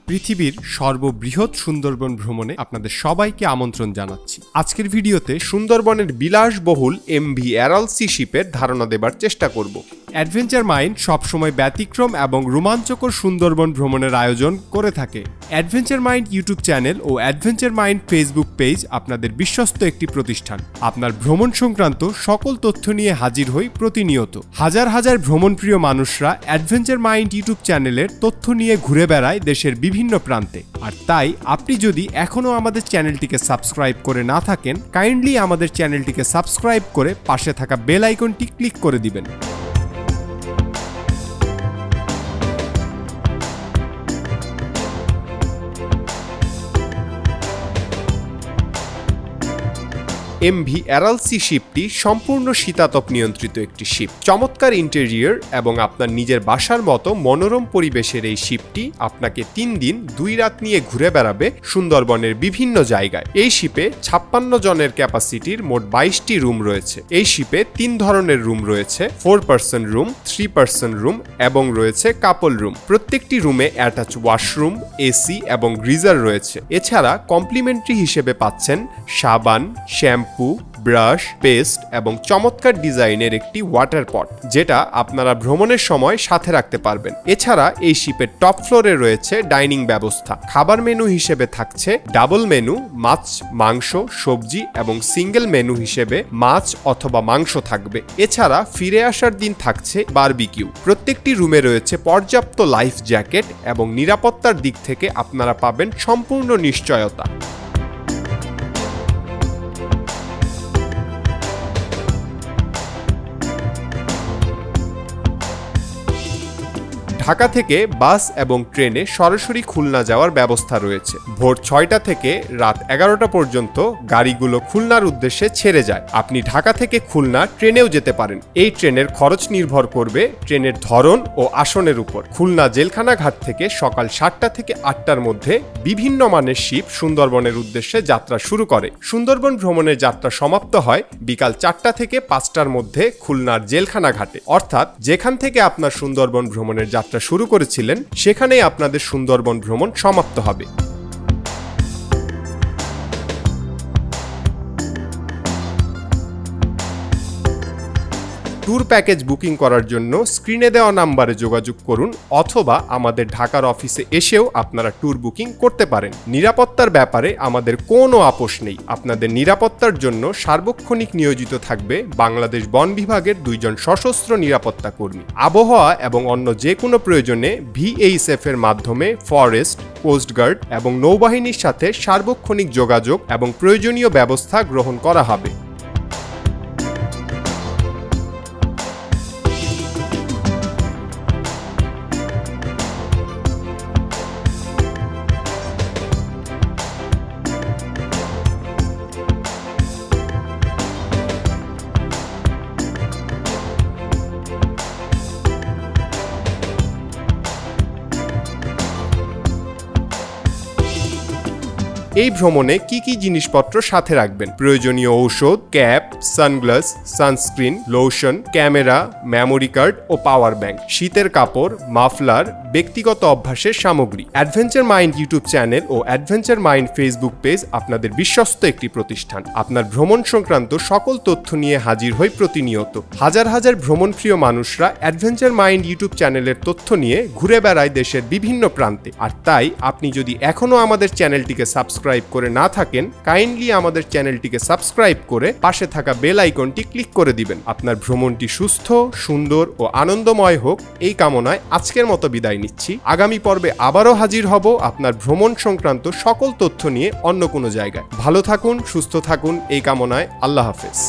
পৃথিবীর সর্ববৃহৎ সুন্দরবন ভ্রমণে আপনাদের সবাইকে আমন্ত্রণ জানাচ্ছি। আজকের ভিডিওতে সুন্দরবনের বিলাসবহুল এমভি অ্যারাল সি শিপের ধারণা দেবার চেষ্টা করব। অ্যাডভেঞ্চার মাইন্ড সবসময় ব্যতিক্রম এবং রোমাঞ্চকর সুন্দরবন ভ্রমণের আয়োজন করে থাকে। অ্যাডভেঞ্চার মাইন্ড ইউটিউব চ্যানেল ও অ্যাডভেঞ্চার মাইন্ড ফেসবুক পেজ আপনাদের বিশ্বস্ত একটি প্রতিষ্ঠান। আপনার ভ্রমণ সংক্রান্ত সকল তথ্য নিয়ে হাজির হই প্রতিনিয়ত। হাজার হাজার ভ্রমণপ্রিয় মানুষরা অ্যাডভেঞ্চার মাইন্ড ইউটিউব চ্যানেলের তথ্য নিয়ে ঘুরে বেড়ায় দেশের বিভিন্ন প্রান্তে। আর তাই আপনি যদি এখনও আমাদের চ্যানেলটিকে সাবস্ক্রাইব করে না থাকেন, কাইন্ডলি আমাদের চ্যানেলটিকে সাবস্ক্রাইব করে পাশে থাকা বেল আইকনটি ক্লিক করে দিবেন। এমভি অ্যারাল সি শিপটি সম্পূর্ণ শীতাতপ নিয়ন্ত্রিত একটি শিপ। চমৎকার ইন্টেরিয়র এবং আপনার নিজের বাসার মতো মনোরম পরিবেশের এই শিপটি আপনাকে 3 দিন 2 রাত নিয়ে ঘুরে বেড়াবে সুন্দরবনের বিভিন্ন জায়গায়। এই শিপে 56 জনের ক্যাপাসিটির মোট 22টি রুম রয়েছে। এই শিপে 3 ধরনের রুম রয়েছে: 4 পারসন রুম, 3 পারসন রুম এবং রয়েছে কাপল রুম। প্রত্যেকটি রুমে অ্যাটাচ ওয়াশরুম, এসি এবং গ্রিজার রয়েছে। এছাড়া কমপ্লিমেন্টারি হিসেবে পাচ্ছেন সাবান, শ্যাম্পু, ব্রাশ, পেস্ট এবং চমৎকার ডিজাইনের একটি ওয়াটার পট, যেটা আপনারা ভ্রমণের সময় সাথে রাখতে পারবেন। এছাড়া এই শিপের টপ ফ্লোরে রয়েছে ডাইনিং ব্যবস্থা। খাবার মেনু হিসেবে থাকছে ডাবল মেনু, মাছ, মাংস, সবজি এবং সিঙ্গেল মেনু হিসেবে মাছ অথবা মাংস থাকবে। এছাড়া ফিরে আসার দিন থাকছে বারবিকিউ। প্রত্যেকটি রুমে রয়েছে পর্যাপ্ত লাইফ জ্যাকেট এবং নিরাপত্তার দিক থেকে আপনারা পাবেন সম্পূর্ণ নিশ্চয়তা। ঢাকা থেকে বাস এবং ট্রেনে সরাসরি খুলনা যাওয়ার ব্যবস্থা রয়েছে। ভোর 6টা থেকে রাত 11টা পর্যন্ত গাড়িগুলো খুলনার উদ্দেশ্যে ছেড়ে যায়। আপনি ঢাকা থেকে খুলনা ট্রেনেও যেতে পারেন। এই ট্রেনের খরচ নির্ভর করবে ট্রেনের ধরন ও আসনের উপর। খুলনা জেলখানা ঘাট থেকে সকাল 7টা থেকে 8টার মধ্যে বিভিন্ন মানের শিপ সুন্দরবনের উদ্দেশ্যে যাত্রা শুরু করে। সুন্দরবন ভ্রমণের যাত্রা সমাপ্ত হয় বিকাল 4টা থেকে 5টার মধ্যে খুলনার জেলখানা ঘাটে। অর্থাৎ যেখান থেকে আপনার সুন্দরবন ভ্রমণের যাত্রা শুরু করেছিলেন সেখানেই আপনাদের সুন্দরবন ভ্রমণ সমাপ্ত হবে। ট্যুর প্যাকেজ বুকিং করার জন্য স্ক্রিনে দেওয়া নাম্বারে যোগাযোগ করুন অথবা আমাদের ঢাকার অফিসে এসেও আপনারা ট্যুর বুকিং করতে পারেন। নিরাপত্তার ব্যাপারে আমাদের কোনো আপোষ নেই। আপনাদের নিরাপত্তার জন্য সার্বক্ষণিক নিয়োজিত থাকবে বাংলাদেশ বন বিভাগের 2 জন সশস্ত্র নিরাপত্তা কর্মী। আবহাওয়া এবং অন্য যে কোনো প্রয়োজনে VHF এর মাধ্যমে ফরেস্ট, কোস্টগার্ড এবং নৌবাহিনীর সাথে সার্বক্ষণিক যোগাযোগ এবং প্রয়োজনীয় ব্যবস্থা গ্রহণ করা হবে। এই ভ্রমণে কি কি জিনিসপত্র সাথে রাখবেন? প্রয়োজনীয় ঔষধ, cap, sunglass, sunscreen, lotion, camera, memory card ও পাওয়ার ব্যাংক, শীতের কাপড়, মাফলার, ব্যক্তিগত অভ্যাসের সামগ্রী। অ্যাডভেঞ্চার মাইন্ড ইউটিউব চ্যানেল ও অ্যাডভেঞ্চার মাইন্ড ফেসবুক পেজ আপনাদের বিশ্বস্ত একটি প্রতিষ্ঠান। আপনার ভ্রমণ সংক্রান্ত সকল তথ্য নিয়ে হাজির হই প্রতিনিয়ত। হাজার হাজার ভ্রমণপ্রিয় মানুষরা অ্যাডভেঞ্চার মাইন্ড ইউটিউব চ্যানেলের তথ্য নিয়ে ঘুরে বেড়ায় দেশের বিভিন্ন প্রান্তে। আর তাই আপনি যদি এখনও আমাদের চ্যানেলটিকে সাবস্ক্রাইব করে না থাকেন, কাইন্ডলি আমাদের চ্যানেলটিকে সাবস্ক্রাইব করে পাশে থাকা বেল আইকনটি ক্লিক করে দিবেন। আপনার ভ্রমণটি সুস্থ, সুন্দর ও আনন্দময় হোক এই কামনায় আজকের মতো বিদায় নিচ্ছি। আগামী পর্বে আবারও হাজির হব আপনার ভ্রমণ সংক্রান্ত সকল তথ্য নিয়ে অন্য কোনো জায়গায়। ভালো থাকুন, সুস্থ থাকুন এই কামনায়। আল্লাহ হাফেজ।